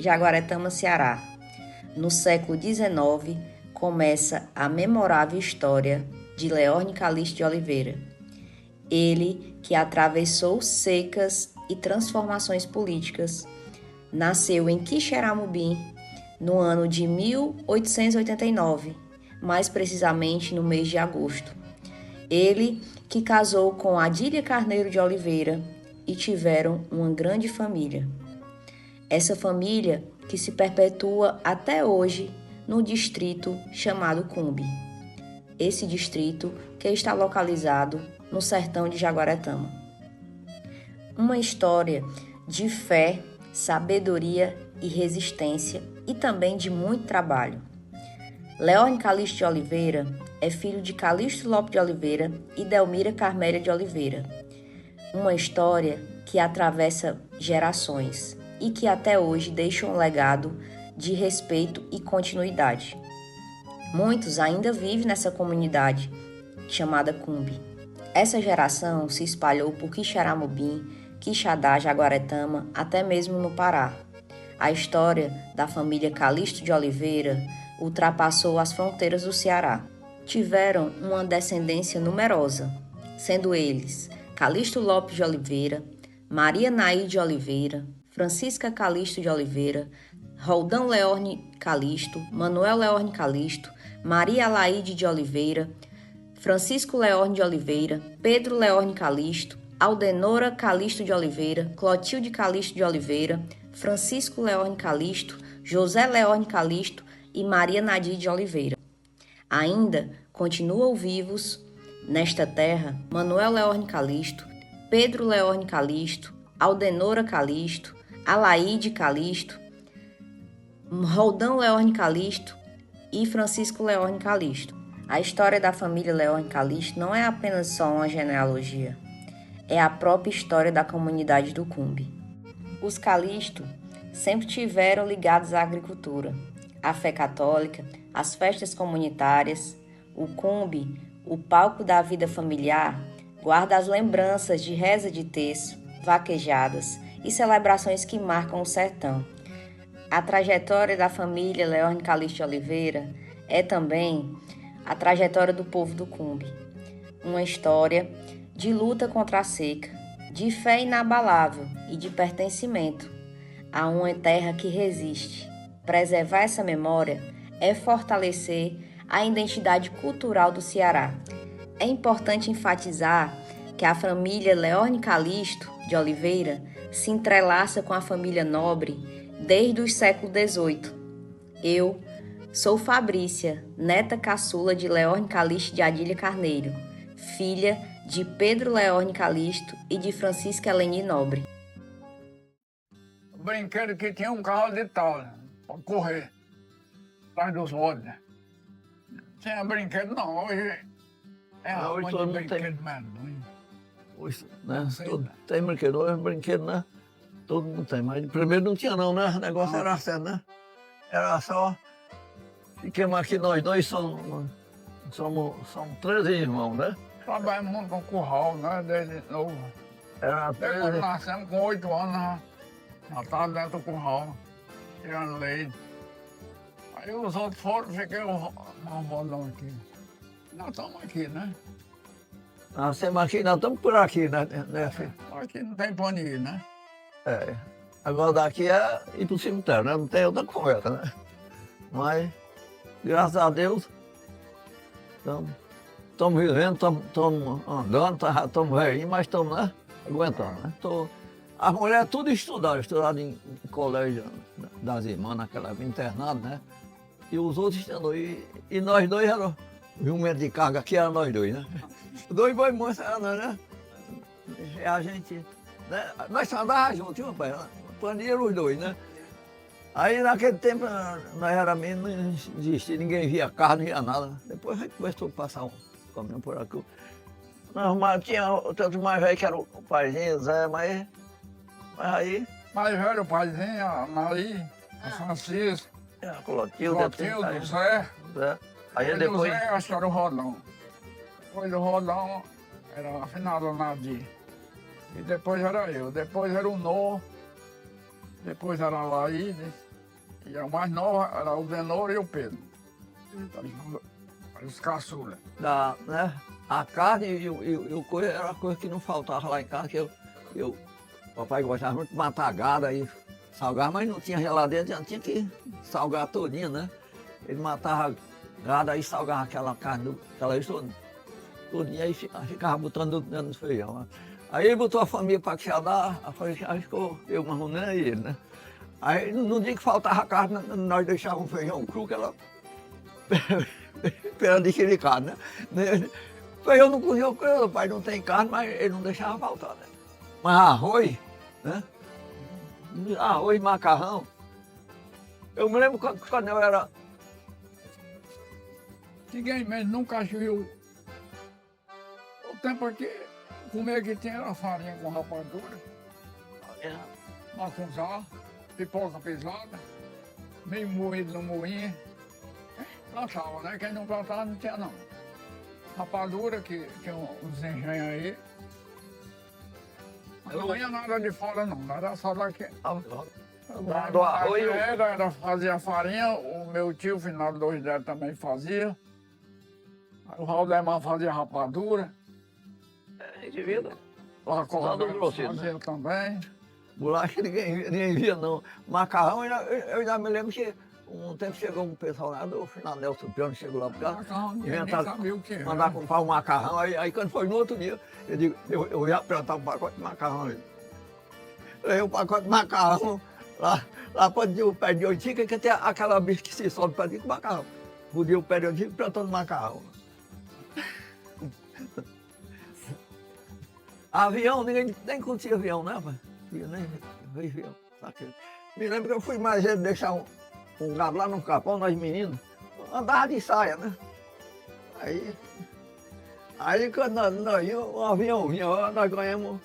Jaguaretama, Ceará. No século XIX, começa a memorável história de Leorne Calixto de Oliveira. Ele, que atravessou secas e transformações políticas, nasceu em Quixeramobim no ano de 1889, mais precisamente no mês de agosto. Ele, que casou com Adília Carneiro de Oliveira e tiveram uma grande família. Essa família que se perpetua até hoje no distrito chamado Cumbe. Esse distrito que está localizado no sertão de Jaguaretama. Uma história de fé, sabedoria e resistência e também de muito trabalho. Leorne Calixto de Oliveira é filho de Calixto Lopes de Oliveira e Delmira Carmélia de Oliveira. Uma história que atravessa gerações e que até hoje deixa um legado de respeito e continuidade. Muitos ainda vivem nessa comunidade chamada Cumbe. Essa geração se espalhou por Quixeramobim, Quixadá, Jaguaretama, até mesmo no Pará. A história da família Calixto de Oliveira ultrapassou as fronteiras do Ceará. Tiveram uma descendência numerosa, sendo eles Calixto Lopes de Oliveira, Maria Naí de Oliveira, Francisca Calixto de Oliveira, Roldão Leorne Calixto, Manuel Leorne Calixto, Maria Alaide de Oliveira, Francisco Leorne de Oliveira, Pedro Leorne Calixto, Aldenora Calixto de Oliveira, Clotilde Calixto de Oliveira, Francisco Leorne Calixto, José Leorne Calixto e Maria Nadir de Oliveira. Ainda continuam vivos nesta terra Manuel Leorne Calixto, Pedro Leorne Calixto, Aldenora Calixto, Alaide Calixto, Roldão Leorne Calixto e Francisco Leorne Calixto. A história da família Leorne Calixto não é apenas só uma genealogia, é a própria história da comunidade do Cumbe. Os Calixto sempre tiveram ligados à agricultura, à fé católica, às festas comunitárias. O Cumbe, o palco da vida familiar, guarda as lembranças de reza de terço, vaquejadas e celebrações que marcam o sertão. A trajetória da família Leorne Calixto de Oliveira é também a trajetória do povo do Cumbe. Uma história de luta contra a seca, de fé inabalável e de pertencimento a uma terra que resiste. Preservar essa memória é fortalecer a identidade cultural do Ceará. É importante enfatizar que a família Leorne Calixto de Oliveira se entrelaça com a família Nobre desde o século XVIII. Eu sou Fabrícia, neta caçula de Leorne Calixto de Adília Carneiro, filha de Pedro Leorne Calixto e de Francisca Eleni Nobre. O brinquedo que tinha um carro de tal, para correr atrás dos rodas. Tinha brinquedo não, hoje é a hoje de todo mundo brinquedo mesmo. Hoje, né? Tem brinquedo, hoje brinquedo, né? Todo mundo tem, mas primeiro não tinha não, né? O negócio era certo, né? Era só... Ficamos aqui, nós dois somos 13 irmãos, né? Trabalhamos muito com curral, né? Desde novo. Era Desde 13... quando nascemos com 8 anos, já estava dentro do curral, tirando leite. Aí os outros foram, fiquei um rodão aqui. Nós estamos aqui, né? Nascemos aqui, nós estamos por aqui, né? Filho? Aqui não tem pra onde ir, né? É. Agora daqui é ir pro cemitério, né? Não tem outra conversa, né? Mas, graças a Deus, estamos vivendo, estamos andando, estamos velhinhos, mas estamos, né? Aguentando, né? As mulheres tudo estudaram em colégio das irmãs, naquela internado, né? E os outros estando aí. E nós dois éramos jumento de carga, aqui era nós dois, né? Dois boi mansos era nós, né? E a gente, né? Nós só andávamos juntos, viu, pai? Pandilha os dois, né? Aí naquele tempo nós éramos menos, não existia, ninguém via carro, não via nada. Depois a gente começou a passar um caminhão por aqui. Mas tinha tanto mais velho que era o paizinho, Zé, mas aí... Mais velho, o paizinho, a Maria, a Francisca, a Clotilde, o Zé. Aí depois... O Zé, acho que era o Rodão. Depois do Rodão, era a finada Nadir. E depois era eu. Depois era o Nó. Depois era a Laíde. E o mais novo era o Denor e o Pedro. Os caçulas. Né? A carne e o coisa era uma coisa que não faltava lá em casa, que papai gostava muito de matar gado aí, salgar, mas não tinha geladeira, já tinha que salgar todinho, né? Ele matava gado aí, salgava aquela carne, aquela todinha, aí ficava botando dentro do feijão. Né? Aí ele botou a família para criar, a família ficou eu, Marroné e ele, né? Aí no dia que faltava carne, nós deixávamos o feijão cru, que ela esperando de xericado, né? Feijão não cozinhou cru, o pai não tem carne, mas ele não deixava faltar, né? Mas arroz, né? Arroz, macarrão. Eu me lembro quando eu era... Ninguém mesmo nunca viu. O tempo que comer que tinha era farinha com rapadura, macunzá, pipoca pisada, meio moído no moinho. Plantava, né? Quem não plantava não tinha não. Rapadura, que tinha uns engenhos aí. Não ia nada de fora não, era só daqui. Do arroz Era fazia farinha, o meu tio, Finado Dois Dedos, também fazia. O Valdemar fazia rapadura. indivíduo. Lá Grosso, fazia né? também. Bolacha ninguém via, não. Macarrão, eu ainda me lembro que um tempo chegou um pessoal lá do final Nelson Piano, chegou lá para cá, Macarrão, ninguém inventaram, sabia o que era. mandar comprar um macarrão, aí quando foi no outro dia, eu ia plantar um pacote de macarrão ali. Levei um pacote de macarrão lá para o pé de oitica, que tem aquela bicha que se sobe para dentro do macarrão. Podia o pé de oitica plantando macarrão. Avião, ninguém nem conhecia avião, né, pai? Nem avião. Me lembro que eu fui mais cedo deixar um gado lá no capão, nós meninos, andava de saia, né? Aí quando nós íamos, um avião vinha, nós ganhamos.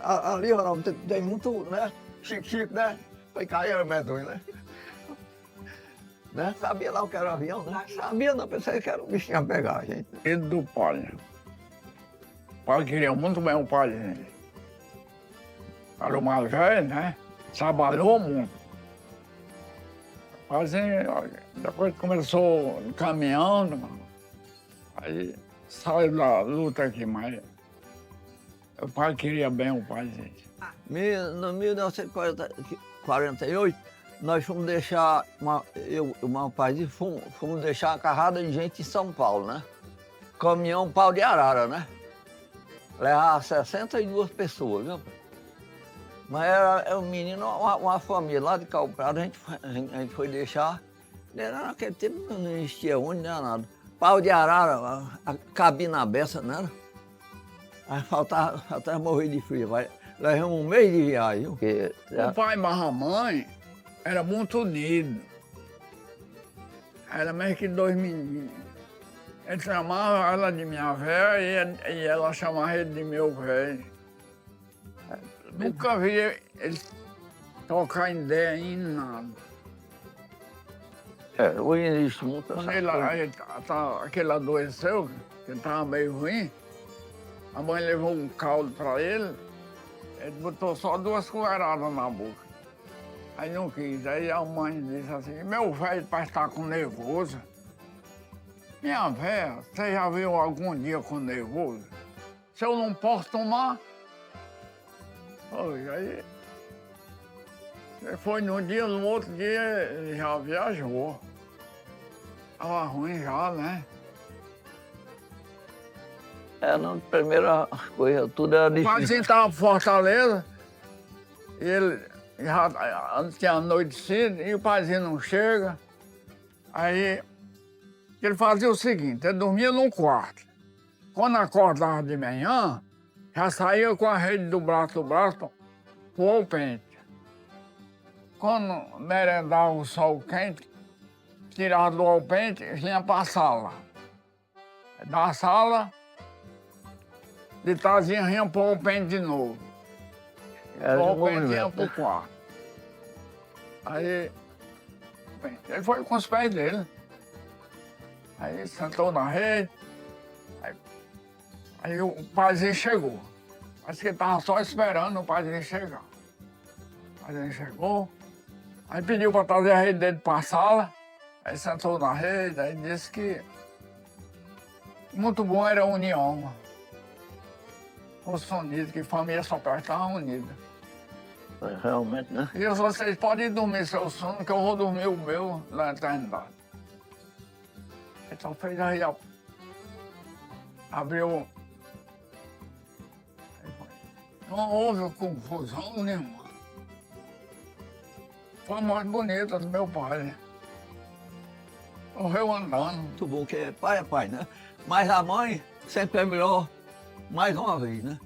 Ali, Ronaldo, tem muito, né? Chique, né? Foi cair medonho, né? Sabia lá o que era o avião, né? Sabia, não, pensei que era um bichinho a pegar a gente. Filho do pai. O pai queria muito bem o pai dele. Era o mais velho, né? Trabalhou muito. Mas depois começou caminhando, aí saiu da luta aqui, mas o pai queria bem o pai dele. No 1948, nós fomos deixar, eu e o meu pai fomos deixar uma carrada de gente em São Paulo, né? Caminhão pau de arara, né? Levava 62 pessoas, viu? Mas era um menino, uma família lá de Calprado, a gente foi deixar. Era naquele tempo não existia ônibus, nem nada. Pau de arara, a cabina aberta, né? Aí faltava morrer de frio. Levamos um mês de viagem. Porque o pai e a mãe era muito unido. Era mais que dois meninos. Ele chamava ela de minha velha e ela chamava ele de meu velho. Nunca vi ele tocar em ideia em nada. Hoje existe muito. Quando aquele adoeceu, que ele estava meio ruim, a mãe levou um caldo para ele, ele botou só 2 colheradas na boca. Aí não quis. Aí a mãe disse assim, meu velho parece estar com nervoso. Minha velha, você já viu algum dia com nervoso? Se eu não posso tomar... Aí foi num dia, no outro dia ele já viajou. Estava ruim já, né? Na primeira coisa, tudo era difícil. O paizinho estava em Fortaleza, e ele já tinha anoitecido, e o paizinho não chega. Aí ele fazia o seguinte, ele dormia num quarto. Quando acordava de manhã, já saía com a rede do braço pro alpente. Quando merendava o sol quente, tirava do alpente e vinha para a sala. Da sala, de tardezinha vinha para o alpente de novo. O alpente vinha para o quarto. Aí, bem, ele foi com os pés dele. Aí sentou na rede. Aí o paizinho chegou. Parece que ele estava só esperando o paizinho chegar. O paizinho chegou, Aí pediu para trazer a rede dele para a sala, aí sentou na rede, aí disse que muito bom era a união. Fosse unido, que família só estava unida. Realmente, né? E vocês podem dormir seu sono, que eu vou dormir o meu na eternidade. Então fez aí, abriu. Não houve confusão nenhuma. Foi a morte bonita do meu pai, né? Morreu andando. Muito bom, que é pai, né? Mas a mãe sempre é melhor mais uma vez, né?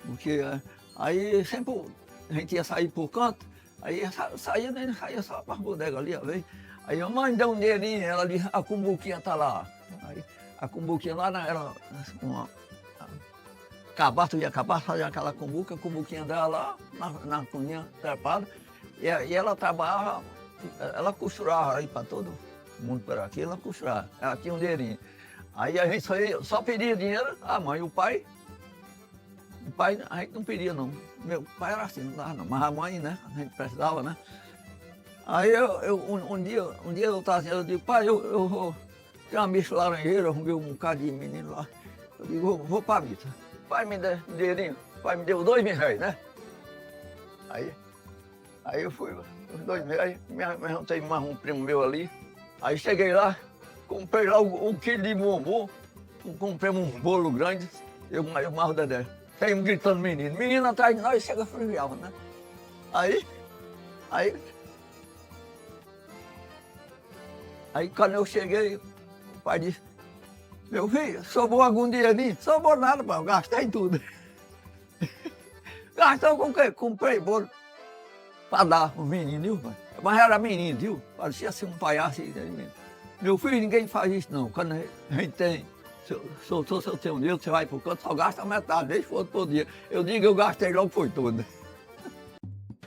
Porque aí sempre a gente ia sair por canto, aí saía, né? Saía só para as bodegas ali, a vez. Aí a mãe deu um dinheirinho, ela disse, a cumbuquinha tá lá. Aí a cumbuquinha lá era uma cabaça, ia acabar, fazia aquela cumbuca, a cumbuquinha dela lá, na cunhinha trepada. E ela trabalhava, ela costurava aí para todo mundo por aqui, ela costurava, ela tinha um dinheirinho. Aí a gente só pedia dinheiro, a mãe e o pai a gente não pedia não. Meu pai era assim, não dava não, mas a mãe, né, a gente precisava, né. Aí um dia eu estava assim, eu digo, pai, eu vou ter uma missa laranjeira, eu arrumei um bocado de menino lá. Eu digo, vou para a missa. Pai me deu um dinheirinho, pai me deu R$2.000, né. Aí eu fui, os R$2.000, aí me juntei mais um primo meu ali. Aí cheguei lá, comprei lá um quilo de bombom, comprei um bolo grande, eu mais o Dedé. Saímos gritando menino atrás de nós, chega friviava, né? Aí quando eu cheguei, o pai disse, meu filho, sobrou algum dinheirinho? Sobrou nada, pai, eu gastei tudo. Gastou com o quê? Comprei bolo para dar os meninos, viu, pai? Mas era menino, viu? Parecia assim um palhaço. Meu filho, ninguém faz isso não. Quando a gente tem, se eu tenho um dinheiro, você vai pro canto, só gasta metade, deixa o outro por dia. Eu digo, eu gastei logo, foi tudo.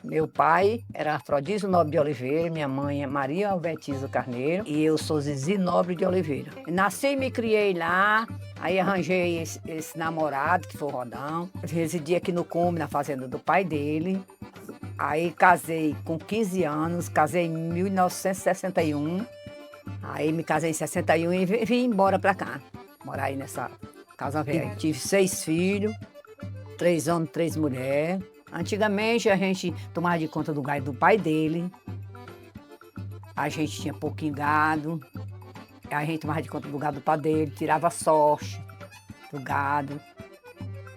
Meu pai era Afrodísio Nobre de Oliveira, minha mãe é Maria Albertiza Carneiro e eu sou Zizi Nobre de Oliveira. Nasci e me criei lá, aí arranjei esse namorado, que foi o Rodão. Residi aqui no Cume, na fazenda do pai dele. Aí casei com 15 anos, casei em 1961. Aí me casei em 61 e vim embora pra cá, morar aí nessa casa velha. Tive 6 filhos, 3 homens, 3 mulheres. Antigamente a gente tomava de conta do gado do pai dele. A gente tinha pouquinho gado. A gente tomava de conta do gado do pai dele, tirava a sorte do gado.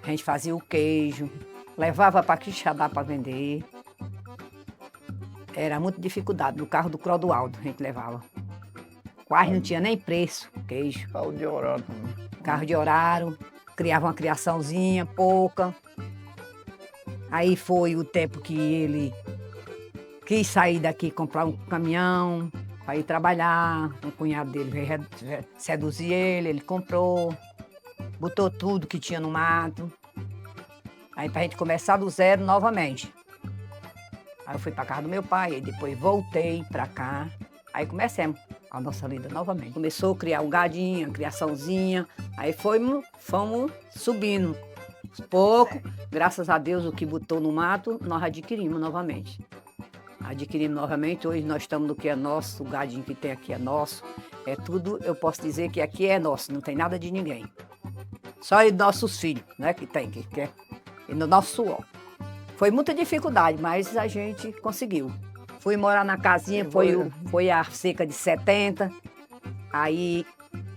A gente fazia o queijo, levava para Quixadá para vender. Era muita dificuldade. No carro do Clodoaldo a gente levava. Quase não tinha nem preço o queijo. Carro de horário. Carro de horário, criava uma criaçãozinha, pouca. Aí foi o tempo que ele quis sair daqui, comprar um caminhão para ir trabalhar. Um cunhado dele veio seduzir ele comprou, botou tudo que tinha no mato. Aí para a gente começar do zero novamente. Aí eu fui para casa do meu pai, e depois voltei para cá. Aí começamos a nossa vida novamente. Começou a criar o gadinho, a criaçãozinha. Aí fomos subindo. Pouco, graças a Deus, o que botou no mato, nós adquirimos novamente. Adquirimos novamente, hoje nós estamos no que é nosso, o gadinho que tem aqui é nosso. É tudo, eu posso dizer que aqui é nosso, não tem nada de ninguém. Só os nossos filhos, né, que tem, que é e no nosso suor. Foi muita dificuldade, mas a gente conseguiu. Fui morar na casinha, foi a cerca de 70, aí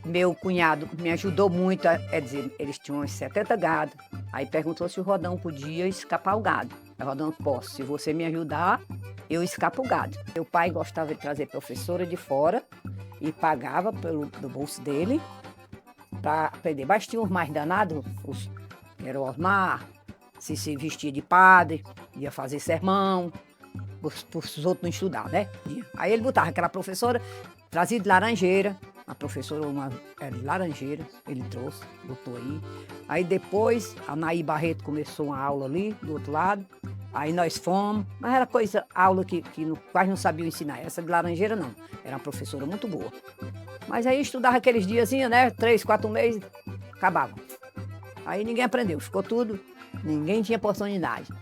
meu cunhado me ajudou muito, quer dizer, eles tinham uns 70 gado. Aí perguntou se o Rodão podia escapar o gado. Aí o Rodão, posso, se você me ajudar, eu escapo o gado. Meu pai gostava de trazer professora de fora e pagava do bolso dele para aprender. Mas tinha uns mais danados, era o Osmar, se vestia de padre, ia fazer sermão, os outros não estudavam, né? Aí ele botava aquela professora, trazia de Laranjeira, a professora era de Laranjeira, ele trouxe, botou aí. Aí depois, a Naí Barreto começou uma aula ali, do outro lado. Aí nós fomos, mas era aula que quase não sabiam ensinar. Essa de Laranjeira não, era uma professora muito boa. Mas aí estudava aqueles diazinhos, né, 3, 4 meses, acabava. Aí ninguém aprendeu, ficou tudo, ninguém tinha oportunidade.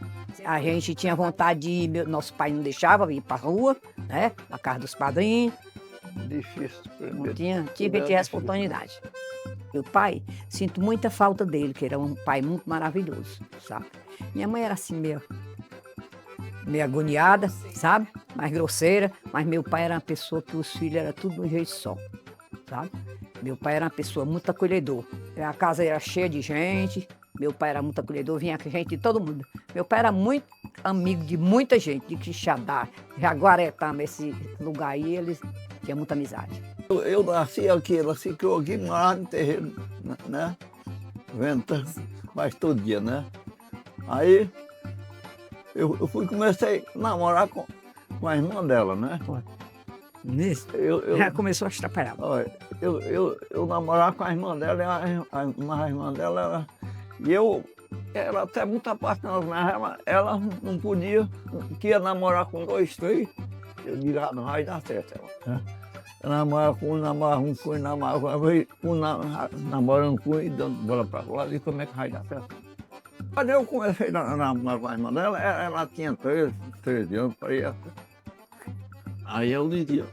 A gente tinha vontade de ir, nosso pai não deixava ir para a rua, né? Na casa dos padrinhos. Difícil. Não tinha que ter essa oportunidade. Meu pai, sinto muita falta dele, que era um pai muito maravilhoso, sabe? Minha mãe era assim, meio agoniada, sabe? Mais grosseira, mas meu pai era uma pessoa que os filhos eram tudo de um jeito só, sabe? Meu pai era uma pessoa muito acolhedor. A casa era cheia de gente, meu pai era muito acolhedor, vinha gente de todo mundo. Meu pai era muito amigo de muita gente, de Quixadá, Jaguaretama, esse lugar aí, eles tinham muita amizade. Eu nasci aqui, ela ficou aqui, morava no terreno, né? Venta, mas todo dia, né? Aí eu comecei a namorar com a irmã dela, né? Nisso, já começou a atrapalhar. Olha, eu namorava com a irmã dela, e a irmã dela, e eu era até muito apaixonado, mas ela não podia, queria namorar com 2, 3, eu digo, não vai dar certo. Né? Namorando com e dando bola para lá, e como é que vai dar certo? Quando eu comecei a namorar com a irmã dela, ela tinha 13 anos, para ir. Aí eu dizia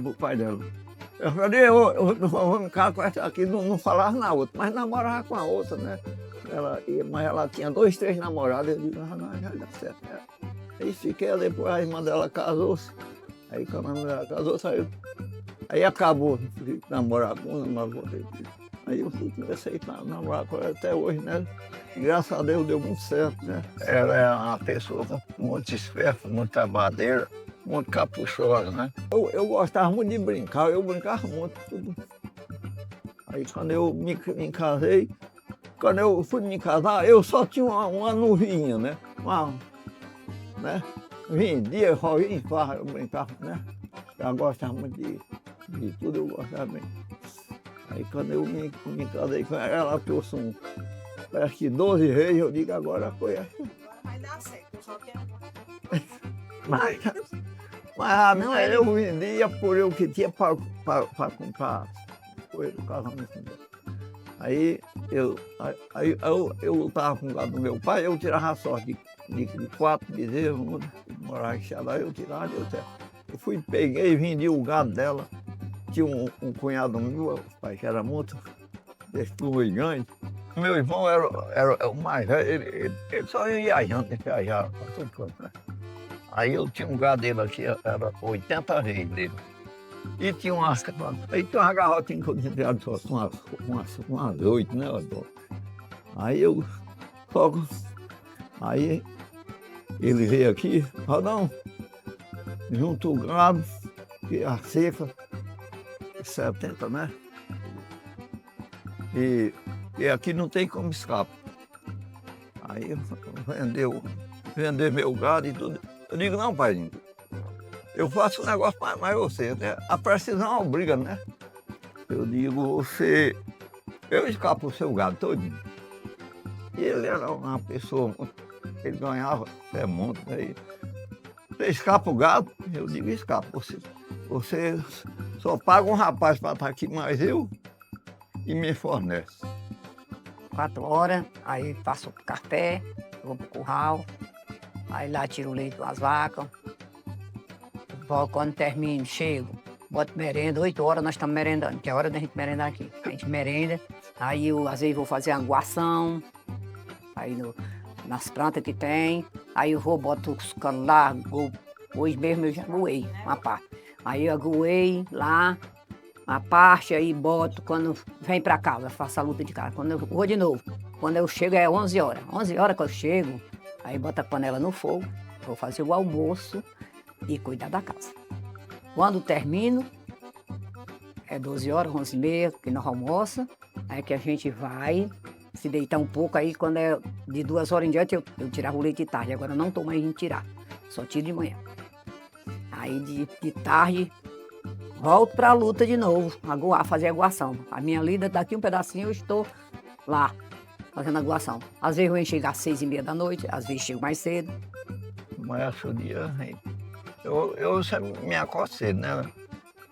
pro pai dela, eu falei, eu vou me casar com essa aqui, não falava na outra, mas namorava com a outra, né? Mas ela tinha 2, 3 namorados, eu disse, não, já dá certo. Aí fiquei, depois a irmã dela casou-se. Aí quando a mulher casou, saiu. Aí acabou de namorar com uma outra. Aí eu comecei a namorar com ela até hoje, né? Graças a Deus deu muito certo, né? Ela é uma pessoa muito esperta, muito trabalhadeira, muito caprichosa, né? Eu gostava muito de brincar, eu brincava muito. Tudo. Aí quando eu me casei, quando eu fui me casar, eu só tinha uma nuvinha, né? Né? Vendia, rolinha, farra, eu brincava, né? Eu gostava muito de tudo, eu gostava bem. Aí quando eu me casei com ela, ela trouxe parece que 12 reis, eu digo, agora foi assim. Vai dar certo, eu só tenho... Mas não, eu vendia por eu que tinha para comprar coisa do casamento dela. Aí eu lutava com o gado do meu pai, eu tirava a sorte de 4 bezerros, morar em Xadá, eu tirava, deu certo. Eu fui, peguei e vendi o gado dela. Tinha um cunhado meu, o pai que era muito, desse tubo gigante. Meu irmão era o mais velho, ele só ia viajar para todo canto, né? Aí eu tinha um gado dele aqui, era 80 reis dele. E tinha umas garrotinhas que eu tinha tirado só, umas 8, né? Aí aí ele veio aqui, Rodão, junto o gado, e a seca, 70, né? E aqui não tem como escapar. Aí vendeu meu gado e tudo. Eu digo, não, pai, eu faço um negócio mais você, né? A precisão obriga, né? Eu digo, eu escapo o seu gado todinho. E ele era uma pessoa, ele ganhava até muito, né? Você escapa o gado? Eu digo, escapa. Você só paga um rapaz para estar aqui, mais eu, e me fornece. 4 horas, aí faço o café, vou pro curral, aí lá tiro o leite das vacas. Quando termino, chego, boto merenda, 8 horas nós estamos merendando, que é a hora da gente merendar aqui. A gente merenda, aí eu às vezes vou fazer aguação, aí nas plantas que tem, aí eu vou, boto os canos lá, hoje mesmo eu já aguei uma parte. Aí eu aguei lá, a parte, aí boto, quando vem pra casa, faço a luta de casa. Quando eu vou de novo, quando eu chego é 11 horas. 11 horas que eu chego, aí boto a panela no fogo, vou fazer o almoço e cuidar da casa. Quando termino, é 12 horas, 11h30, que nós almoça, aí que a gente vai se deitar um pouco, aí quando é de 2 horas em diante, eu tirava o leite de tarde, agora não estou mais indo tirar, só tiro de manhã. Aí de tarde, volto para a luta de novo, fazer aguação. A minha lida, daqui um pedacinho, eu estou lá, fazendo aguação. Às vezes eu venho chegar às 6h30 da noite, às vezes chego mais cedo. Mas o dia, eu sempre me acordo cedo, né?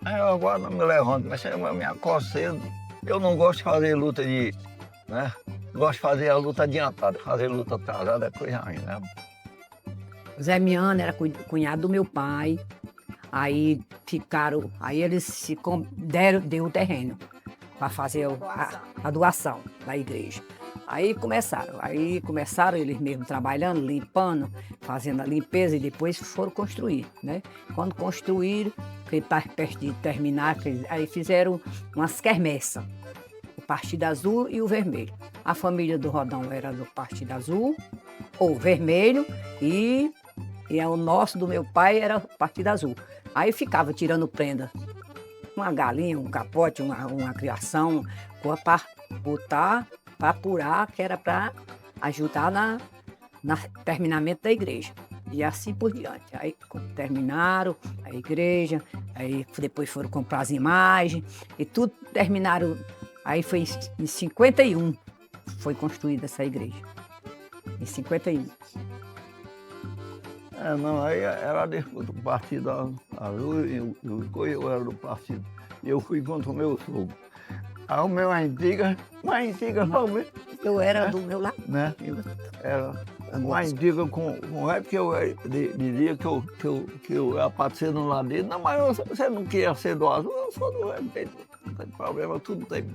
Eu agora não me levanto, mas eu me acordo cedo. Eu não gosto de fazer luta né? gosto de fazer a luta adiantada. Fazer luta atrasada é coisa ruim, né? O Zé Miano era cunhado do meu pai. Aí eles deu o terreno para fazer a doação da igreja. Aí começaram eles mesmos trabalhando, limpando, fazendo a limpeza e depois foram construir, né? Quando construíram, que está perto de terminar, aí fizeram umas quermessas, o Partido Azul e o Vermelho. A família do Rodão era do Partido Azul, ou Vermelho, e o nosso, do meu pai, era o Partido Azul. Aí ficava tirando prenda, uma galinha, um capote, uma criação, para botar, para apurar, que era para ajudar no terminamento da igreja. E assim por diante. Aí terminaram a igreja, aí depois foram comprar as imagens, e tudo terminaram. Aí foi em 51, foi construída essa igreja. Em 51. Não, aí era do Partido Azul e eu era do Partido. Eu fui contra o meu sogro. Arrumei uma intriga realmente. Eu era do meu lado. Né? Era uma intriga com ele, porque eu dizia que eu era para ser no lado dele. Não, mas você não queria ser do Azul, eu sou do Vermelho. Não tem problema, tudo tem.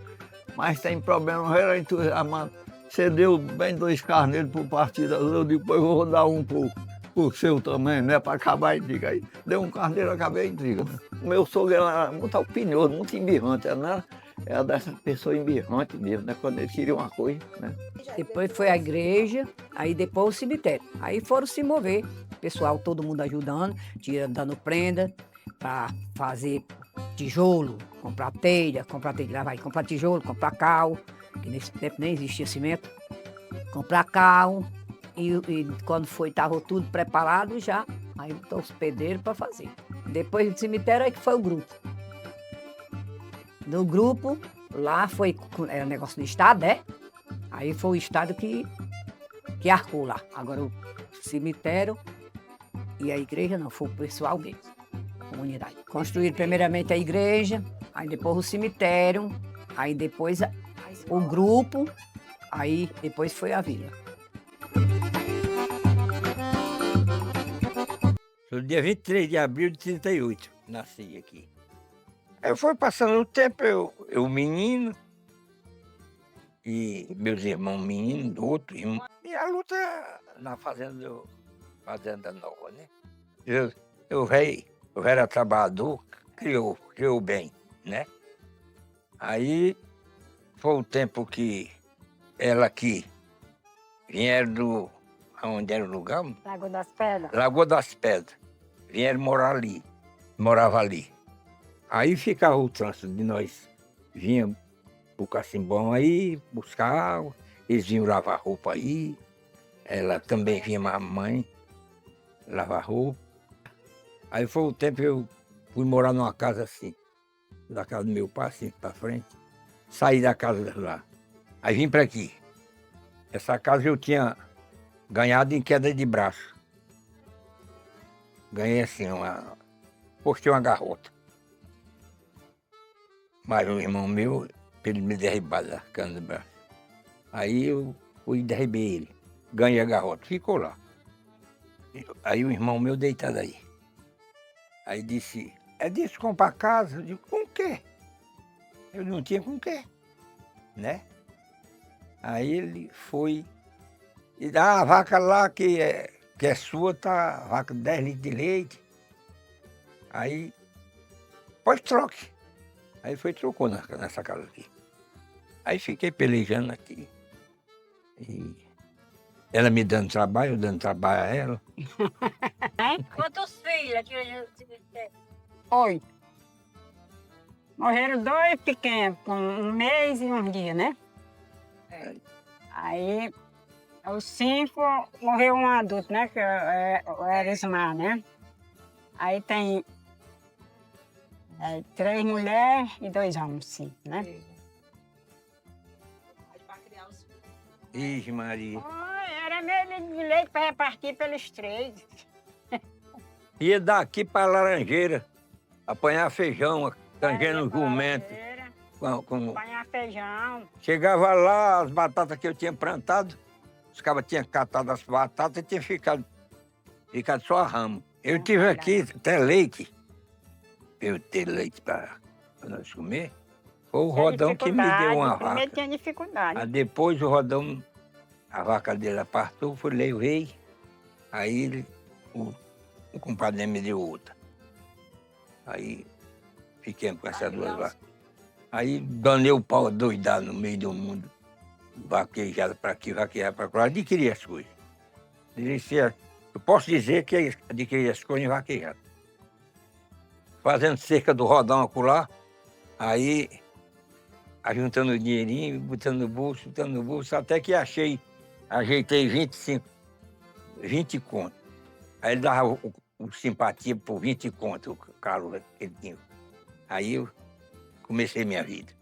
Mas tem problema, era entusiasmado. Você deu bem 2 carneiros para o Partido Azul, eu depois vou dar um por seu também, né? Para acabar a intriga aí. Deu um carneiro, acabei a intriga. Né? O meu sogro era muito alpinhoso, muito embirrante, né? Era dessa pessoa embirrante mesmo, né? Quando ele queria uma coisa, né? Depois foi a igreja, aí depois o cemitério. Aí foram se mover, pessoal, todo mundo ajudando, dando prenda para fazer tijolo, comprar telha, lá vai comprar tijolo, comprar cal, que nesse tempo nem existia cimento, comprar cal, e quando estava tudo preparado já, aí botou os pedreiros para fazer. Depois do cemitério aí que foi o grupo. Do grupo, lá era negócio do Estado, né? Aí foi o Estado que arcou lá. Agora o cemitério e a igreja não, foi o pessoal mesmo, a comunidade. Construíram primeiramente a igreja, aí depois o cemitério, aí depois o grupo, aí depois foi a vila. No dia 23 de abril de 38, nasci aqui. Aí foi passando o tempo, eu menino, e meus irmãos meninos, do outro irmão. E a luta na fazenda nova, né? Eu era trabalhador, criou bem, né? Aí foi o tempo que ela aqui vieram aonde era o lugar? Lagoa das Pedras. Lagoa das Pedras. Vieram morar ali, morava ali. Aí ficava o trânsito de nós. Vinha o cacimbão aí, buscar, eles vinham lavar roupa aí. Ela também vinha, a mãe, lavar roupa. Aí foi o tempo que eu fui morar numa casa assim, da casa do meu pai, assim, pra frente. Saí da casa lá. Aí vim para aqui. Essa casa eu tinha ganhado em queda de braço. Ganhei assim, postei uma garrota. Mas um irmão meu, ele me derrubar da cana do braço. Aí eu fui e derrubei ele. Ganhei a garrota, ficou lá. Aí o irmão meu deitado aí. Aí disse, é disso comprar casa? Eu digo, com o quê? Eu não tinha com o quê, né? Aí ele foi e dá a vaca lá que é sua, tá, a vaca 10 litros de leite. Aí, pode troque. Aí foi e trocou nessa casa aqui. Aí fiquei pelejando aqui. E ela me dando trabalho, eu dando trabalho a ela. Quantos filhos que eu tive? 8. Morreram 2 pequenos, com 1 mês e 1 dia, né? Aí, os 5, morreu um adulto, né? Que era Ismar, né? Aí tem 3 mulheres e 2 homens, 5, né? Ixi, Maria. Era meio de leite para repartir pelos 3. Ia daqui para Laranjeira, apanhar feijão, tangendo jumento. Apanhar feijão. Chegava lá, as batatas que eu tinha plantado, os cabas tinham catado as batatas e tinha ficado só a ramo. Eu tive aqui até leite. Eu ter leite para nós comer. Foi o Rodão que me deu uma vaca. Primeiro tinha dificuldade. Aí depois o Rodão, a vaca dele apartou, fui levei. Aí o compadre me deu outra. Aí fiquemos com essas duas vacas. Aí danei o pau doidado no meio do mundo. Vaquejado para aqui, vaquejado para lá. Adquiri as coisas. Eu posso dizer que adquiri as coisas em vaquejado. Fazendo cerca do Rodão acolá. Aí, ajuntando o dinheirinho, botando no bolso, até que ajeitei 20 contos. Aí ele dava o simpatia por 20 contos, o carro que ele tinha. Aí eu comecei minha vida.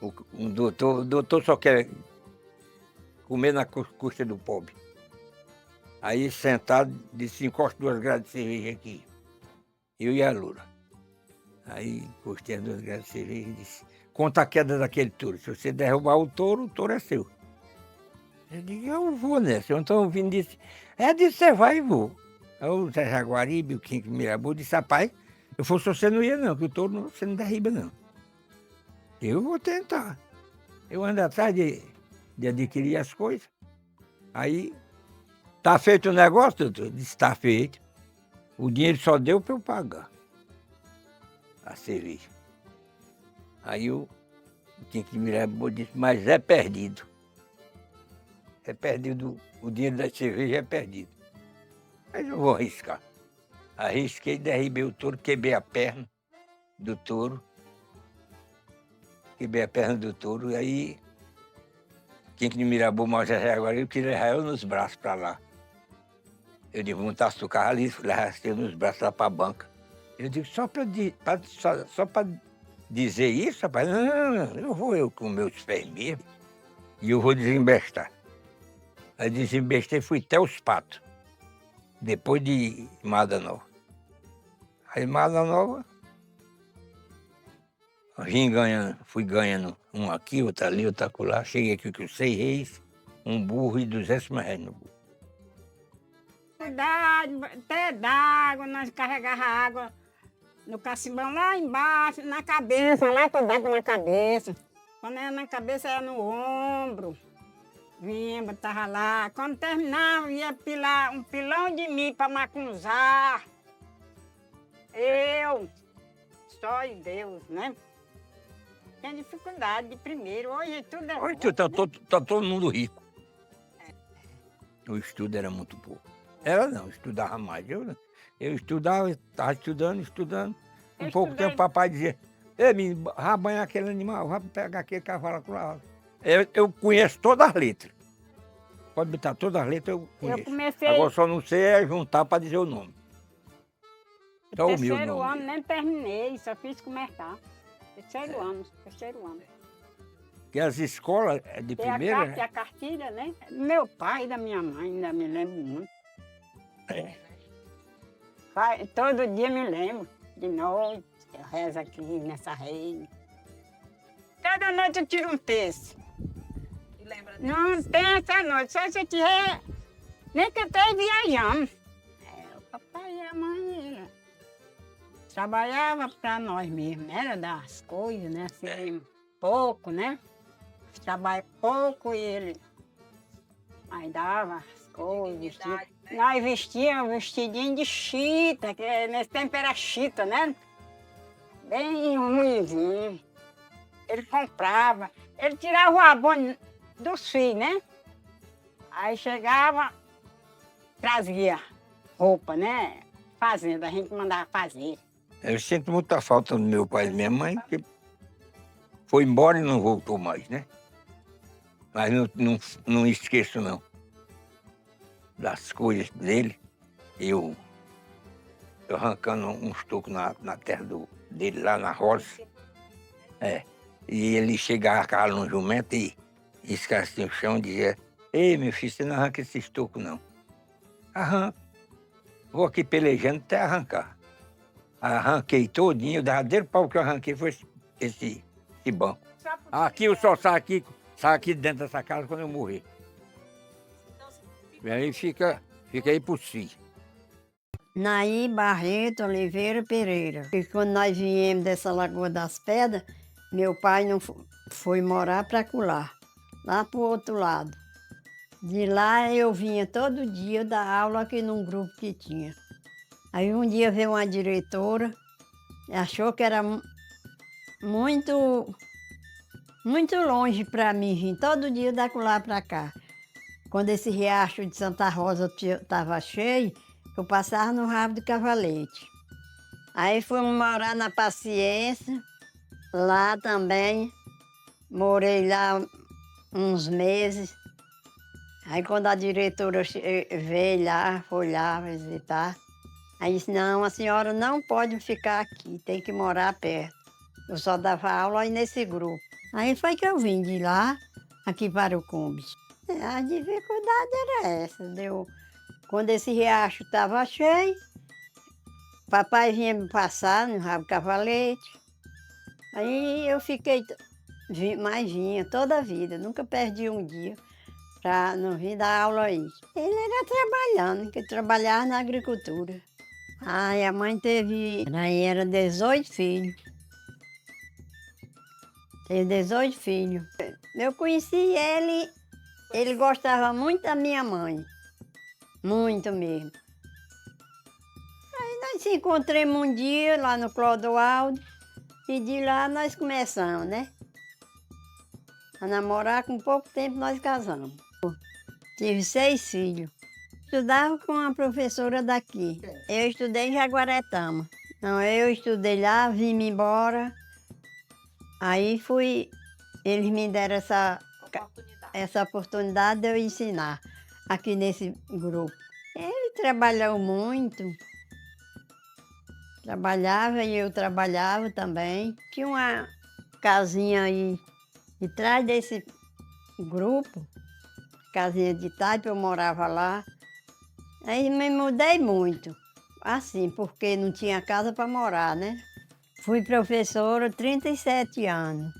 O doutor só quer comer na custa do pobre. Aí sentado, disse, encosta 2 grades de cerveja aqui. Eu e a Lula. Aí encostei as 2 grades de cerveja e disse, conta a queda daquele touro. Se você derrubar o touro é seu. Eu digo, eu vou nessa. Então o Vini disse, disse, você vai e vou. Aí o Zé Jaguaribe, o Quinque Mirabu, disse, rapaz, eu fosse você não ia não, que o touro você não derriba não. Eu vou tentar. Eu ando atrás de adquirir as coisas. Aí, tá feito o negócio, doutor? Disse, tá feito. O dinheiro só deu para eu pagar a cerveja. Aí o Quinque Mirabu disse, mas é perdido. É perdido, o dinheiro da cerveja é perdido. Mas eu vou arriscar. Arrisquei, derribei o touro, quebrei a perna do touro. Quebrei a perna do touro, e aí, Quinque de Mirabu, agora eu queria levar eu nos braços para lá. Eu digo, montasse o carro ali, levasse eu nos braços lá para a banca. Eu digo, só para dizer isso, rapaz, não, eu vou com meus pés mesmo, e eu vou desembestar. Aí desembestei e fui até os Patos, depois de Mada Nova. Aí Mada Nova, fui ganhando um aqui, outro ali, outro acolá. Cheguei aqui com 6 reis, um burro e 200 mais no burro. Cuidado, até d'água, nós carregávamos água no cacimbão lá embaixo, na cabeça, lá cuidado na cabeça. Quando era na cabeça, era no ombro. Vinha, botava lá. Quando terminava, ia pilar um pilão de milho para macunzar. Só em Deus, né? Tinha dificuldade de primeiro, hoje tudo é Hoje bom, tá todo mundo rico. O estudo era muito pouco. Era não, estudava mais. Eu estudava, estava estudando. Um pouco tempo o papai dizia, ei, menino, vai banhar aquele animal, vai pegar aquele cavalo lá. Eu conheço todas as letras. Pode botar todas as letras, eu conheço. comecei- Agora só não sei juntar para dizer o nome. Só o meu terceiro nome. ano nem terminei, só fiz começar. Terceiro ano. Que as escolas de Tem primeira... a cartilha, né? Meu pai e da minha mãe, ainda me lembro muito. Todo dia me lembro, de noite, eu rezo aqui nessa rede. Toda noite eu tiro um texto. E lembra Não tem essa noite, só se eu tiver, nem que eu esteja viajando. O papai e a mãe, né? Trabalhava para nós mesmos, era das coisas, né? Assim, pouco, né? Trabalho pouco e ele mas dava as coisas. Dignidade, né? Nós vestíamos um vestidinho de chita, que nesse tempo era chita, né? Bem ruimzinho. Ele comprava, ele tirava o abono dos filhos, né? Aí chegava, trazia roupa, né? Fazenda, a gente mandava fazer. Eu sinto muita falta do meu pai e minha mãe, que foi embora e não voltou mais, né? Mas não esqueço, não, das coisas dele. Eu arrancando uns tocos na terra dele, lá na roça. E ele chegava com no jumento e escassia o chão e dizia, ei, meu filho, você não arranca esses tocos, não. Arranco. Vou aqui pelejando até arrancar. Arranquei todinho, o derradeiro pau que eu arranquei foi esse e banco. Aqui eu só saio aqui dentro dessa casa quando eu morrer. E aí fica aí por si. Naí Barreto Oliveira Pereira. E quando nós viemos dessa Lagoa das Pedras, meu pai não foi morar para acolá, lá para o outro lado. De lá eu vinha todo dia dar aula aqui num grupo que tinha. Aí um dia veio uma diretora, achou que era muito longe para mim vir todo dia da acolá para cá. Quando esse riacho de Santa Rosa estava cheio, eu passava no Rabo do Cavalete. Aí fomos morar na Paciência, lá também. Morei lá uns meses. Aí quando a diretora veio lá, foi lá visitar, aí disse, não, a senhora não pode ficar aqui, tem que morar perto. Eu só dava aula aí nesse grupo. Aí foi que eu vim de lá, aqui para o Cumbis. A dificuldade era essa, quando esse riacho estava cheio, papai vinha me passar no Rabo Cavalete. Aí eu fiquei, mas vinha toda a vida, nunca perdi um dia para não vir dar aula aí. Ele era trabalhando, que trabalhava na agricultura. Ai, a mãe teve, aí era 18 filhos. Teve 18 filhos. Eu conheci ele gostava muito da minha mãe. Muito mesmo. Aí nós se encontramos um dia lá no Clodoaldo e de lá nós começamos, né? A namorar, com pouco tempo nós casamos. Tive 6 filhos. Estudava com uma professora daqui. Eu estudei em Jaguaretama. Não, eu estudei lá, vim-me embora. Aí eles me deram essa oportunidade de eu ensinar aqui nesse grupo. Ele trabalhou muito, trabalhava e eu trabalhava também. Tinha uma casinha aí de trás desse grupo, casinha de taipa, eu morava lá. Aí me mudei muito, assim, porque não tinha casa para morar, né? Fui professora 37 anos.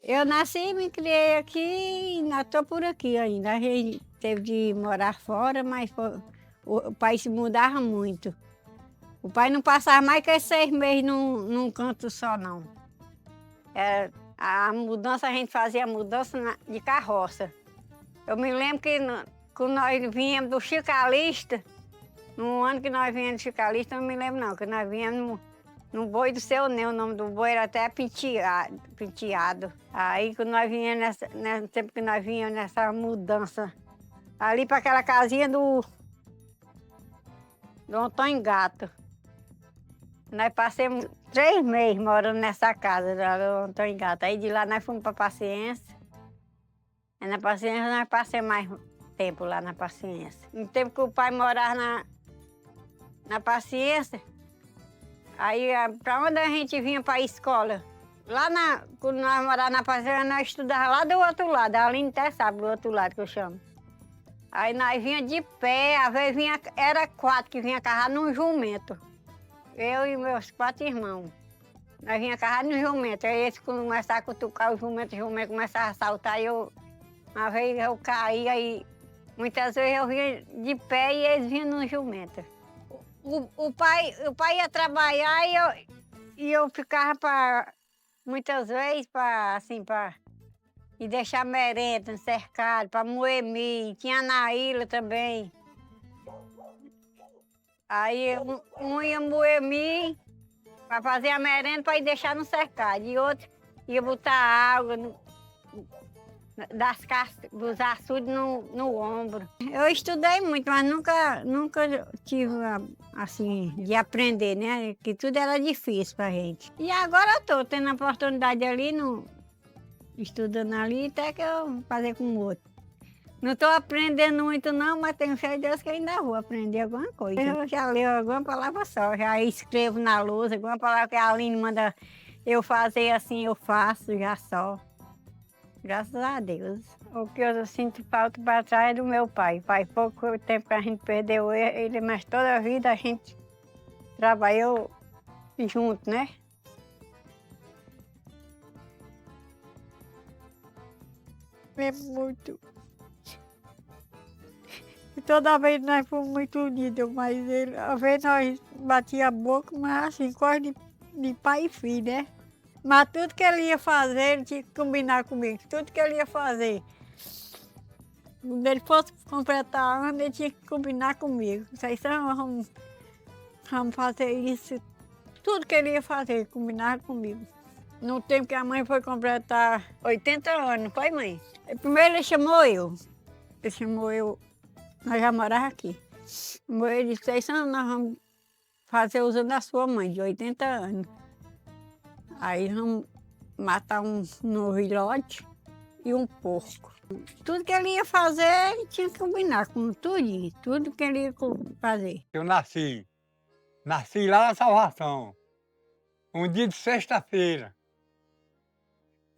Eu nasci e me criei aqui e ainda estou por aqui ainda. A gente teve de morar fora, mas o pai se mudava muito. O pai não passava mais que 6 meses num canto só, não. A mudança, a gente fazia a mudança de carroça. Eu me lembro que quando nós viemos do Chicalista, no ano que nós viemos do Chicalista, eu não me lembro não, que nós viemos no boi do Seu Ney, o nome do boi era até Penteado. Aí quando nós viemos, nesse tempo que nós viemos nessa mudança, ali para aquela casinha do Antônio Gato. Nós 3 meses morando nessa casa, lá do Antônio Gato. Aí de lá nós fomos para Paciência. Aí na Paciência nós passamos mais tempo lá na Paciência. No tempo que o pai morava na Paciência, aí para onde a gente vinha para a escola? Quando nós morávamos na Paciência, nós estudávamos lá do outro lado, ali até sabe, do outro lado que eu chamo. Aí nós vinha de pé, às vezes era 4 que vinha carregar num jumento. Eu e meus 4 irmãos. Nós vinha carregar no jumento. Aí eles começavam a cutucar o jumento começava a saltar. Uma vez eu caía e muitas vezes eu vinha de pé e eles vinham no jumento. O pai ia trabalhar e eu ficava muitas vezes e deixar merenda no cercado, para moer milho. Tinha na ilha também. Aí um ia moer milho para fazer a merenda para ir deixar no cercado. E outro ia botar água das cascas, dos açudes no ombro. Eu estudei muito, mas nunca tive assim de aprender, né? Que tudo era difícil para a gente. E agora eu estou tendo a oportunidade ali, estudando ali, até que eu vou fazer com o outro. Não estou aprendendo muito não, mas tenho fé em Deus que ainda vou aprender alguma coisa. Eu já leio alguma palavra só, já escrevo na lousa, alguma palavra que a Aline manda eu fazer assim, eu faço já só. Graças a Deus. O que eu sinto falta para trás é do meu pai. Faz pouco tempo que a gente perdeu ele, mas toda a vida a gente trabalhou junto, né? É muito. E toda vez nós fomos muito unidos, mas às vezes nós batia a boca, mas assim, coisa de pai e filho, né? Mas tudo que ele ia fazer, ele tinha que combinar comigo. Tudo que ele ia fazer. Quando ele fosse completar ano, ele tinha que combinar comigo. Vocês vamos fazer isso. Tudo que ele ia fazer, combinar comigo. No tempo que a mãe foi completar 80 anos, não foi, mãe? Primeiro ele chamou eu. Ele chamou eu. Nós já morávamos aqui. Ele disse, nós vamos fazer usando a sua mãe, de 80 anos. Aí vamos matar um novilhote e um porco. Tudo que ele ia fazer, ele tinha que combinar com tudo que ele ia fazer. Eu nasci lá na Salvação, um dia de sexta-feira,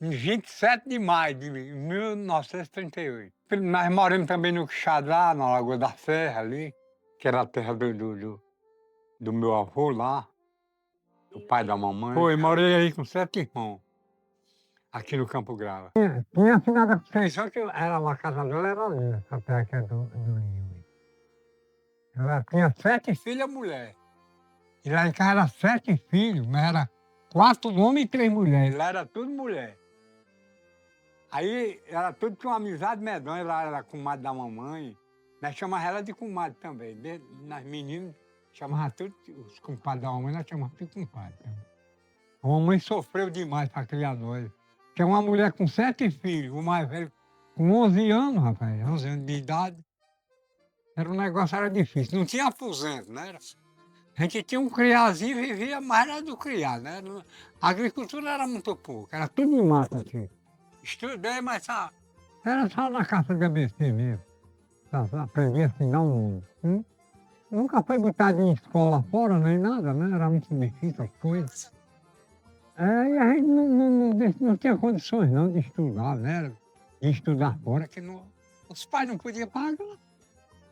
em 27 de maio de 1938. Nós moramos também no Quixadá, lá na Lagoa da Serra ali, que era a terra do meu avô lá, o pai da mamãe. Foi, morei aí com 7 irmãos, aqui no Campo Grava. Tinha assinado a pensão que era uma casa dela, era ali, essa terra que é do Rio. Ela tinha 7 filhas mulheres. E lá em casa era 7 filhos, mas era 4 homens e 3 mulheres. Lá era tudo mulher. Aí era tudo com uma amizade medonha, ela era comadre da mamãe. Nós chamávamos ela de comadre também. Nas meninas, chamava tudo, os compadres da mamãe, nós chamávamos tudo compadre também. A mamãe sofreu demais para criar nós. Porque uma mulher com 7 filhos, o mais velho com 11 anos, rapaz, 11 anos de idade. O negócio era difícil, não tinha aposento, né? A gente tinha um criazinho e vivia mais era do criado, né? A agricultura era muito pouco, era tudo em mata aqui. Estudei, mas era só na caça de ABC mesmo. Aprendi assim, não. Nunca foi botado em escola fora, nem nada, né? Era muito difícil as coisas. E a gente não tinha condições não de estudar, né? De estudar fora, que os pais não podiam pagar.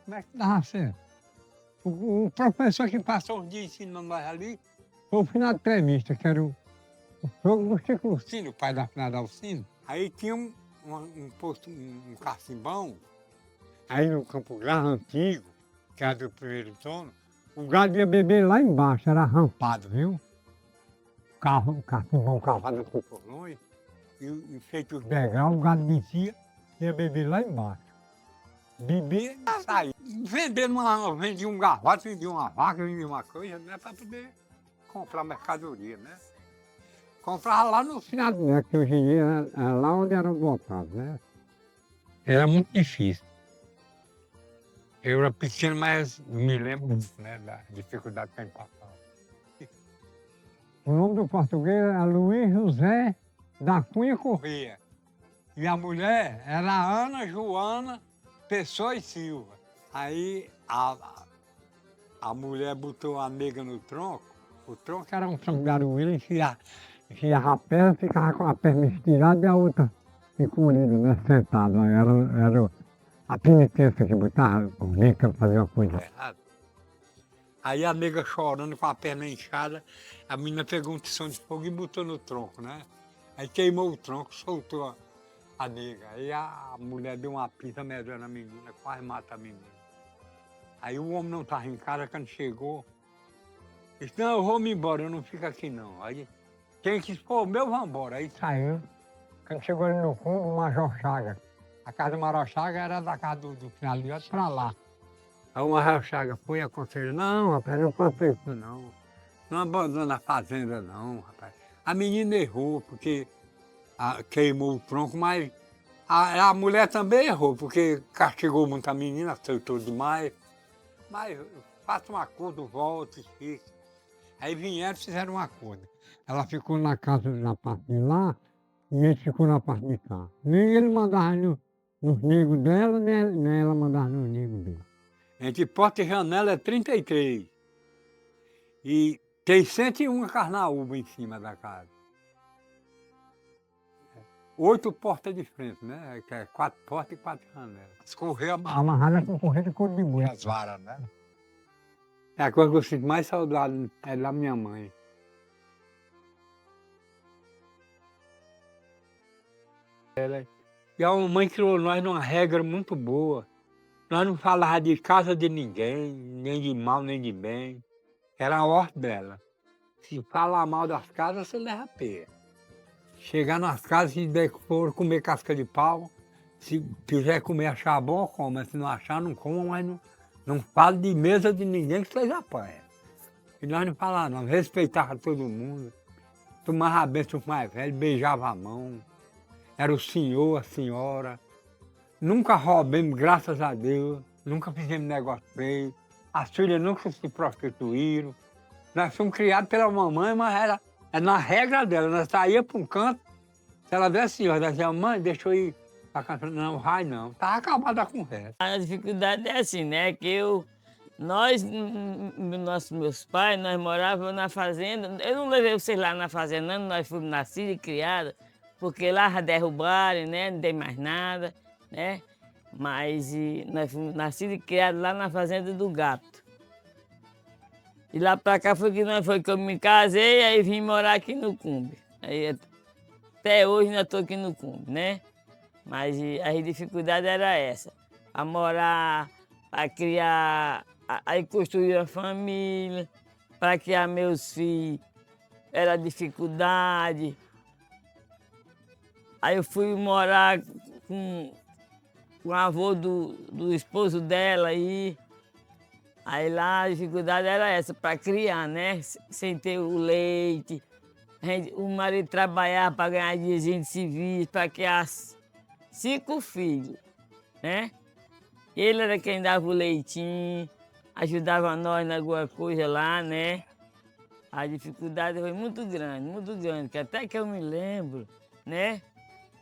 Como é que dava certo? O professor que passou os dias ensinando nós ali foi o Finado Tremista, que era o fogo do Chico Alcino, o pai da Finada Alcino. Aí tinha um posto, um cacimbão, aí no Campo Grande antigo, que era do primeiro dono, o gado ia beber lá embaixo, era rampado, viu? O cacimbão cavado por porões, e feito os degraus, o gado descia, ia beber lá embaixo. Beber e sair. Vendia um garrote, vendia uma vaca, vendia uma coisa, né? Para poder comprar mercadoria, né? Comprava lá no final, né? Que hoje em dia é lá onde eram botados, né? Era muito difícil. Eu era pequeno, mas me lembro, né, da dificuldade que a gente passava. O nome do português era Luiz José da Cunha Corrêa. E a mulher era Ana Joana Pessoa e Silva. Aí a mulher botou a nega no tronco. O tronco era um tronco de aroeira, enfiava a perna, ficava com a perna estirada e a outra encolhida, né, sentada. Era a penitência que botava o nega para fazer uma coisa errada. Aí a nega chorando com a perna inchada, a menina pegou um tição de fogo e botou no tronco, né? Aí queimou o tronco, soltou a nega. Aí a mulher deu uma pisa medonha na menina, quase mata a menina. Aí o homem não estava em casa, quando chegou, disse, não, eu vou me embora, eu não fico aqui não. Aí quem quis, pô, meu, vamos embora. Aí saiu. Quando chegou ali no fundo, o Major Chaga. A casa do Major Chaga era da casa do finalista para lá. Aí o Major Chaga foi e aconselhou, não, rapaz, não faça isso não. Não abandona a fazenda não, rapaz. A menina errou, porque queimou o tronco, mas a mulher também errou, porque castigou muito a menina, aceitou demais. Mas faça um acordo, volte, fique. Aí vieram e fizeram um acordo. Ela ficou na casa da parte de lá e ele ficou na parte de cá. Nem ele mandava nos negros dela, nem ela mandava nos negros dele. Entre porta e janela é 33. E tem 101 carnaúba em cima da casa. 8 portas de frente, né? Que é 4 portas e 4 janelas. As correias amarradas com correia de couro de boi, as varas, né? É a coisa que eu sinto mais saudade é da minha mãe. E a mamãe criou nós numa regra muito boa. Nós não falávamos de casa de ninguém, nem de mal, nem de bem. Era a ordem dela. Se falar mal das casas, você leva a pé. Chegar nas casas, se for comer casca de pau, se quiser comer, achar bom, coma. Se não achar, não coma, mas não fale de mesa de ninguém que vocês apanham. E nós não falávamos, nós respeitávamos todo mundo. Tomava a bênção com o mais velho, beijava a mão. Era o senhor, a senhora. Nunca roubemos, graças a Deus. Nunca fizemos negócio feio. As filhas nunca se prostituíram. Nós fomos criados pela mamãe, mas era na regra dela. Nós saíamos para um canto, se ela desse assim, nós dizíamos, mãe, deixa eu ir para canto. Não, vai não. Estava acabada a conversa. A dificuldade é assim, né? Que meus pais, nós morávamos na fazenda. Eu não levei vocês lá na fazenda, não. Nós fomos nascidos e criados, porque lá já derrubaram, né? Não tem mais nada, né? Mas nós fomos nascidos e criados lá na fazenda do Gato. E lá pra cá foi que eu me casei, aí vim morar aqui no Cumbe. Aí, até hoje ainda estou aqui no Cumbe, né? Mas a dificuldade era essa. A morar, a criar, aí construir a família, para criar meus filhos, era dificuldade. Aí eu fui morar com o avô do esposo dela aí. Aí lá a dificuldade era essa, para criar, né? Sem ter o leite. O marido trabalhava para ganhar dinheiro de serviço, para criar 5 filhos, né? Ele era quem dava o leitinho, ajudava nós em alguma coisa lá, né? A dificuldade foi muito grande, que até que eu me lembro, né?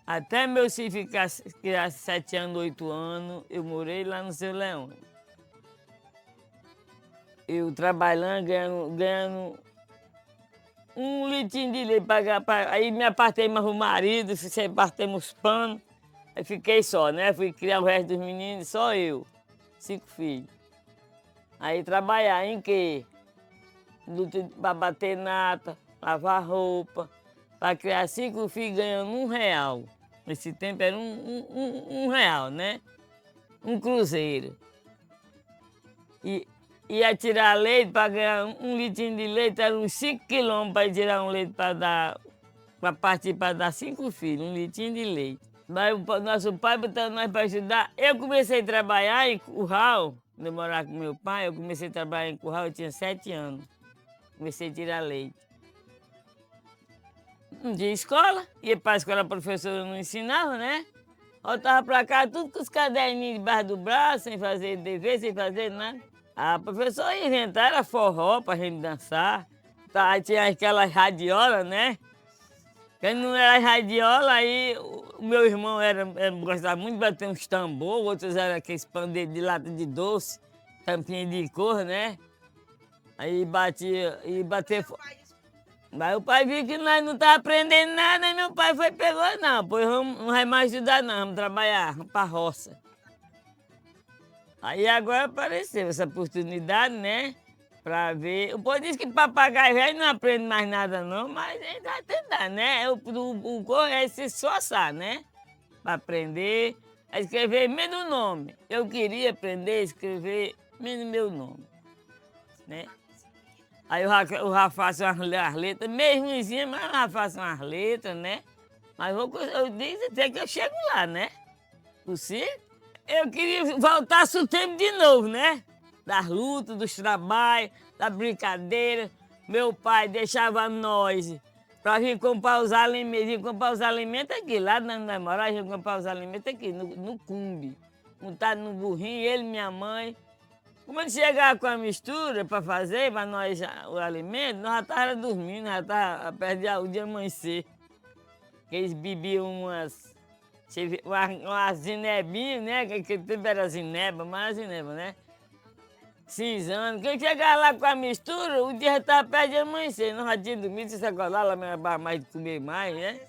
Até meus filhos criassem 7 anos, 8 anos, eu morei lá no Seu Leão. Eu trabalhando, ganhando 1 litrinho de leite, aí me apartei mais o marido, apartemos os panos, aí fiquei só, né? Fui criar o resto dos meninos, só eu, 5 filhos. Aí trabalhar em quê? Para bater nata, lavar roupa, para criar 5 filhos ganhando R$1. Nesse tempo era um real, né? Um cruzeiro. E ia tirar leite para ganhar 1 litrinho de leite, era uns 5 quilômetros para tirar um leite para partir para dar 5 filhos, 1 litrinho de leite. Mas o nosso pai botando nós para ajudar. Eu comecei a trabalhar em curral, quando eu morava com meu pai, eu comecei a trabalhar em curral, eu tinha 7 anos. Comecei a tirar leite. Não tinha escola, ia para a escola, a professora não ensinava, né? Voltava para cá, tudo com os caderninhos debaixo do braço, sem fazer dever, sem fazer nada. A professora ia inventar, era forró para a gente dançar, tá, tinha aquelas radiolas, né? Quando não era radiola, aí o meu irmão gostava muito de bater uns tambor, outros eram aqueles pandeiros de lata de doce, tampinha de cor, né? Aí batia, Mas o pai viu que nós não estávamos aprendendo nada, aí meu pai pegou, não, pois não vai mais estudar não, vamos trabalhar, vamos pra roça. Aí agora apareceu essa oportunidade, né? Pra ver. O povo diz que papagaio velho não aprende mais nada não, mas a gente vai tentar, né? O corpo é se esforçar, né? Pra aprender a escrever menos o nome. Eu queria aprender a escrever menos meu nome, né? Aí eu já faço umas letras, meio ruimzinhas, mas eu já faço umas letras, né? Mas eu disse até que eu chego lá, né? Possível. Eu queria voltasse o tempo de novo, né? Das lutas, dos trabalhos, da brincadeira. Meu pai deixava nós para vir comprar os alimentos. Vir comprar os alimentos aqui, lá na Moraes, ia comprar os alimentos aqui, no Cumbi. Montado no burrinho, ele e minha mãe. Como ele chegava com a mistura para fazer, para nós o alimento, nós já estávamos dormindo, já estávamos perto o dia amanhecer. Que eles bebiam umas zinebinhas, né? Aquele tempo era zineba, mas zineba, né? Cinzano. Quem chegava lá com a mistura, o dia já estava perto de amanhecer. Nós já tínhamos dormido, se sacolar, lá me mais de comer mais, né?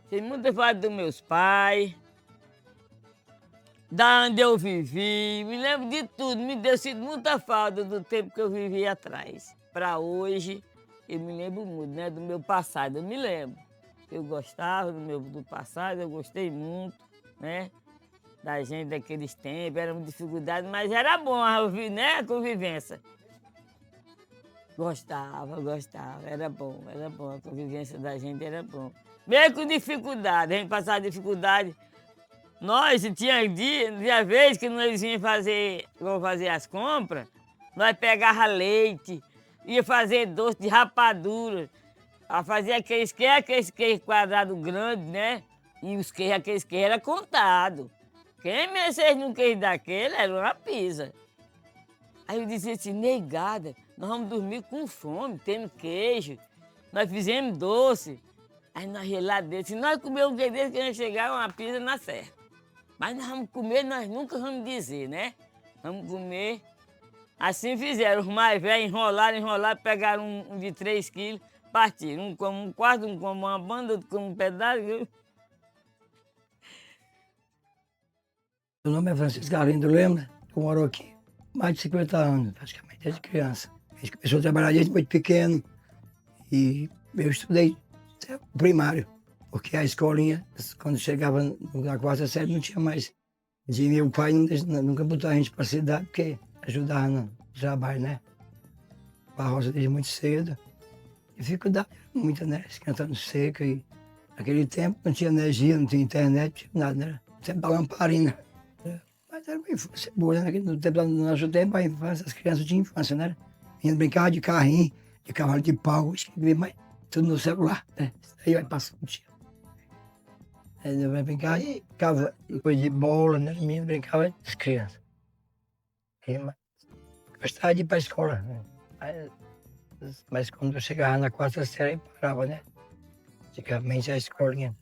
Tem muita falta dos meus pais. Da onde eu vivi, me lembro de tudo, me deu sido muita falta do tempo que eu vivi atrás. Para hoje, eu me lembro muito, né, do meu passado, eu me lembro. Eu gostava do passado, eu gostei muito, né, da gente daqueles tempos, era uma dificuldade, mas era bom, né, a convivência. Gostava, era bom, a convivência da gente era bom. Mesmo com dificuldade, a gente passava dificuldade. Nós, tinha dia vez que nós íamos fazer as compras, nós pegava leite, ia fazer doce de rapadura, fazia aqueles queijos quadrados grandes, né? E aqueles queijos eram contados. Quem mexesse num queijo daquele era uma pizza. Aí eu dizia assim, negada, nós vamos dormir com fome, tendo queijo, nós fizemos doce. Aí nós geladeiros, se nós comermos um queijo desse, que nós chegar uma pizza na serra. Mas nós vamos comer, nós nunca vamos dizer, né? Vamos comer. Assim fizeram, os mais velhos enrolaram, pegaram um de 3 quilos, partiram. Um como um quarto, um como uma banda, outro como um pedaço. Meu nome é Francisco Arlindo Lema, eu moro aqui há mais de 50 anos, praticamente, desde criança. A gente começou a trabalhar desde muito pequeno e eu estudei primário. Porque a escolinha, quando chegava na 4ª série, não tinha mais. E meu pai nunca botou a gente para a cidade, porque ajudava no trabalho, né? Para a roça desde muito cedo. Dificuldade muita, né? Esquentando seca. E naquele tempo não tinha energia, não tinha internet, não tinha nada, né? Sempre a lamparina. Mas era uma infância boa, né? No nosso tempo, a infância, as crianças tinham infância, né? Vinha brincar de carrinho, de cavalo de pau, mas tudo no celular, né? Aí vai passando o dia. Aí vai brincar, ficava depois de bola, né? Os meninos brincavam, as crianças. Gostava de ir para a escola, né? Mas quando eu chegava na 4ª série, parava, né? Praticamente a escolinha.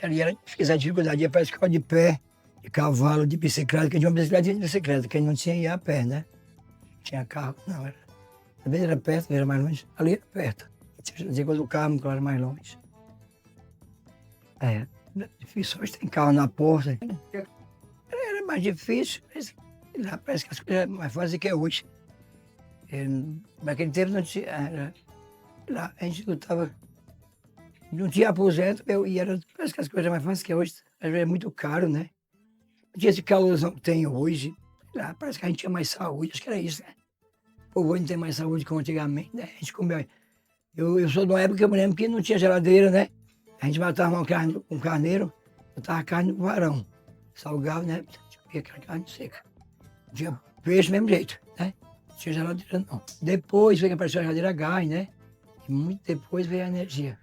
E era difícil, a dificuldade, ia para a escola de pé, de cavalo, de bicicleta, quem tinha uma bicicleta tinha de bicicleta, quem não tinha ia a pé, né? Não tinha carro, não. Às vezes era perto, às vezes era mais longe. Ali era perto. Tinha coisa do carro, claro, era mais longe. É difícil, hoje tem carro na porta. Era mais difícil, mas lá parece que as coisas eram mais fáceis que é hoje. Naquele tempo não tinha. Lá a gente lutava. Não tinha aposento, parece que as coisas eram mais fáceis que é hoje. Às vezes é muito caro, né? Não tinha esse calorzão que tem hoje. Lá parece que a gente tinha mais saúde, acho que era isso, né? O povo hoje não tem mais saúde como antigamente, né? A gente comia. Eu sou de uma época que eu me lembro que não tinha geladeira, né? A gente matava um carneiro, botava carne no varão, salgava, né? Tinha aquela carne seca. Tinha peixe do mesmo jeito, né? Não tinha geladeira, não. Depois veio que apareceu a geladeira a gás, né? E muito depois veio a energia.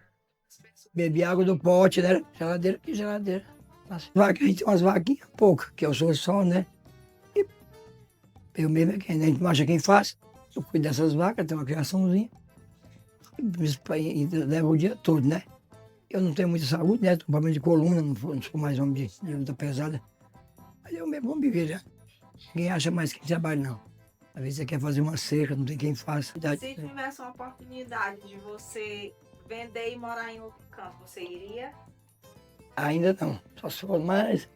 Bebia água do pote, né? Geladeira, que geladeira. A gente tem umas vaquinhas poucas, que eu sou só, né? E eu mesmo, a gente não acha quem faz. Eu cuido dessas vacas, tenho uma criaçãozinha. leva o dia todo, né? Eu não tenho muita saúde, né? Tenho problema de coluna, não sou mais homem de luta pesada. Aí eu mesmo vou viver, né? Ninguém acha mais que trabalho, não. Às vezes você quer fazer uma cerca, não tem quem faça. Se tivesse uma oportunidade de você vender e morar em outro canto, você iria? Ainda não, só se for mais.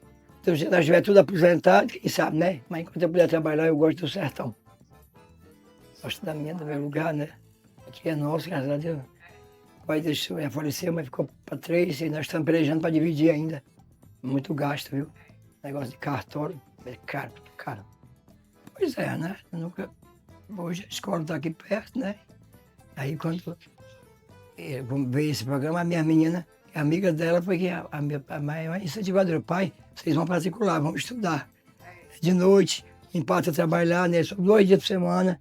Se eu estiver tudo aposentado, quem sabe, né? Mas enquanto eu puder trabalhar, eu gosto do sertão. Gosto da minha, do meu lugar, né? Aqui é nosso, graças a Deus. O pai deixou, já faleceu, mas ficou para 3 e nós estamos pelejando para dividir ainda. Muito gasto, viu? Negócio de cartório, é caro, caro. Pois é, né? Eu nunca... Hoje a escola está aqui perto, né? Aí quando eu veio esse programa, a minha menina, a amiga dela, foi que a maior incentivadora. Pai, vocês vão particular, vão estudar. De noite, empata a trabalhar, né? Só 2 dias por semana.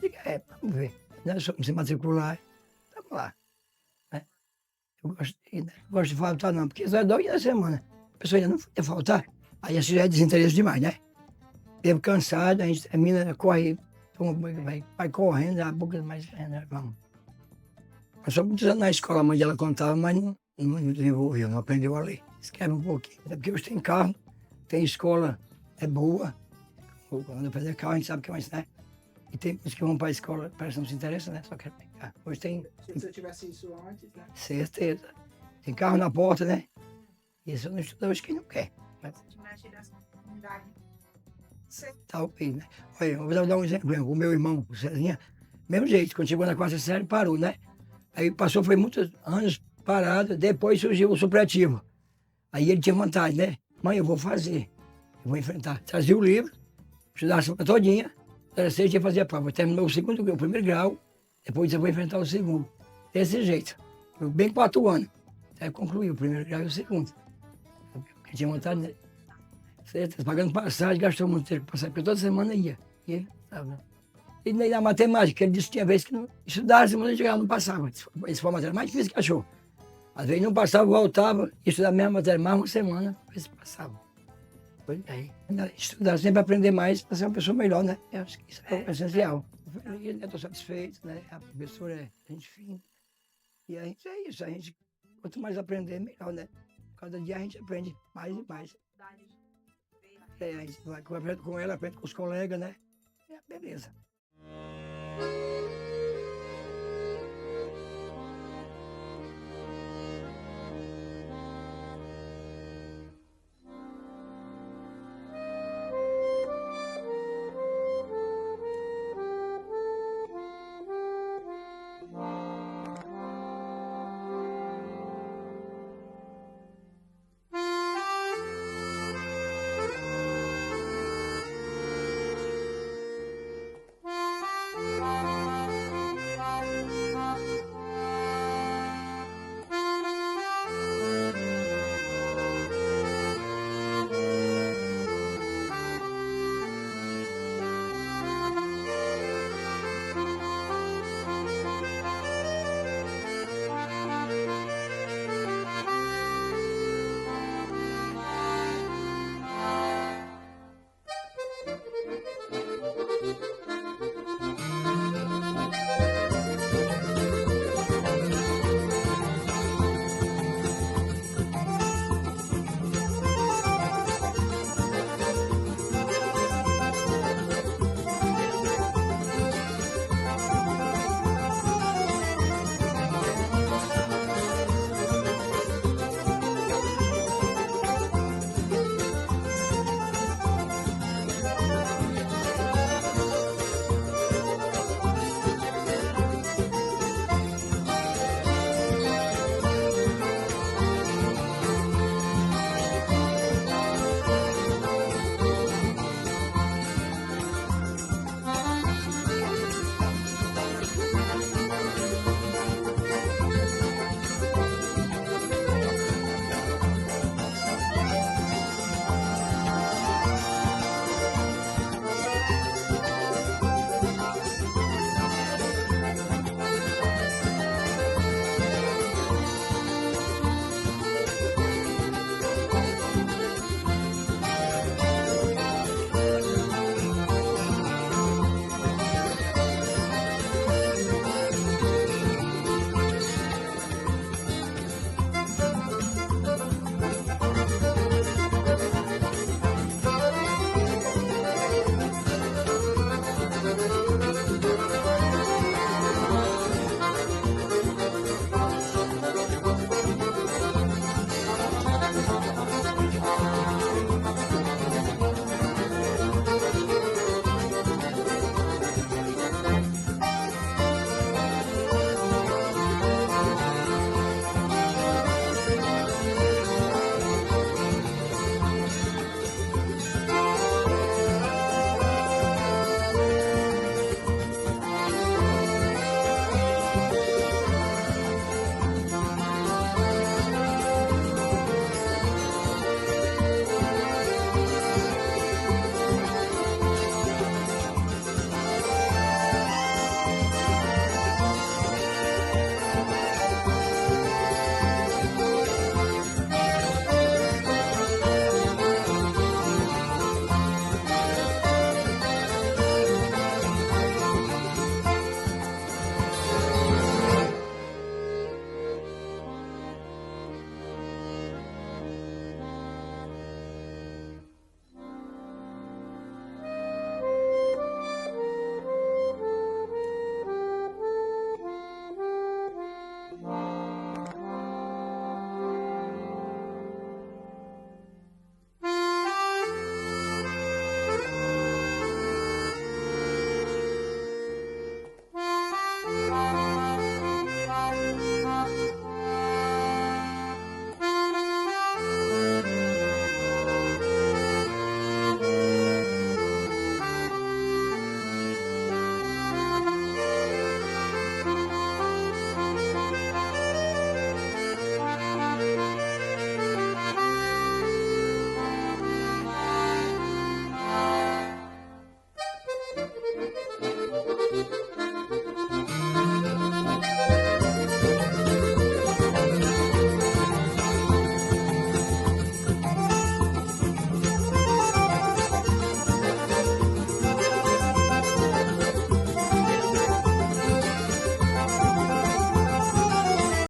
Digo, vamos ver. Nós vamos se matricular. Vamos lá. Né? Eu gosto de faltar não, porque só é 2 dias da semana. A pessoa ainda não ia faltar. Aí isso já é desinteresse demais, né? Tempo cansado, a gente termina, corre, vai correndo, a boca, mas vamos. Passou muitos anos na escola, a mãe dela contava, mas não desenvolveu, não aprendeu a ler. Escreve um pouquinho. Até porque hoje tem carro, tem escola, é boa. Quando aprender carro, a gente sabe que é mais, né? E tem uns que vão para a escola, parece que não se interessa, né? Só quer pegar. Hoje tem... Se você tivesse isso antes, né? Certeza. Tem carro na porta, né? Isso não estuda hoje quem não quer. Mas... Se tivesse tido essa oportunidade, Talvez, né? Olha, eu vou dar um exemplo. O meu irmão, o Cezinha, mesmo jeito, quando chegou na 4ª série, parou, né? Aí passou, foi muitos anos parado, depois surgiu o supletivo. Aí ele tinha vontade, né? Mãe, eu vou fazer, eu vou enfrentar. Trazia o livro, estudava a semana todinha, terceiro dia fazia a prova. Terminou o primeiro grau, depois eu vou enfrentar o segundo. Desse jeito. Eu bem 4 anos. Aí concluí o primeiro grau e o segundo. Porque tinha vontade, né? Certo? Pagando passagem, gastou muito tempo com passagem, porque toda semana ia. E nem na matemática, ele disse que tinha vezes que não estudasse, mas ele chegava, não passava. Esse foi a matéria mais difícil que achou. Às vezes não passava, voltava, ia estudar a mesma matéria, mais uma semana, para ver se passava. Pois aí, estudar, sempre aprender mais para ser uma pessoa melhor, né? Eu acho que isso é o essencial. Estou satisfeito, né? A professora é gente fina. E a gente é isso, a gente, quanto mais aprender, melhor, né? Cada dia a gente aprende mais e mais. A gente vai com ela, aprende com os colegas, né? Beleza.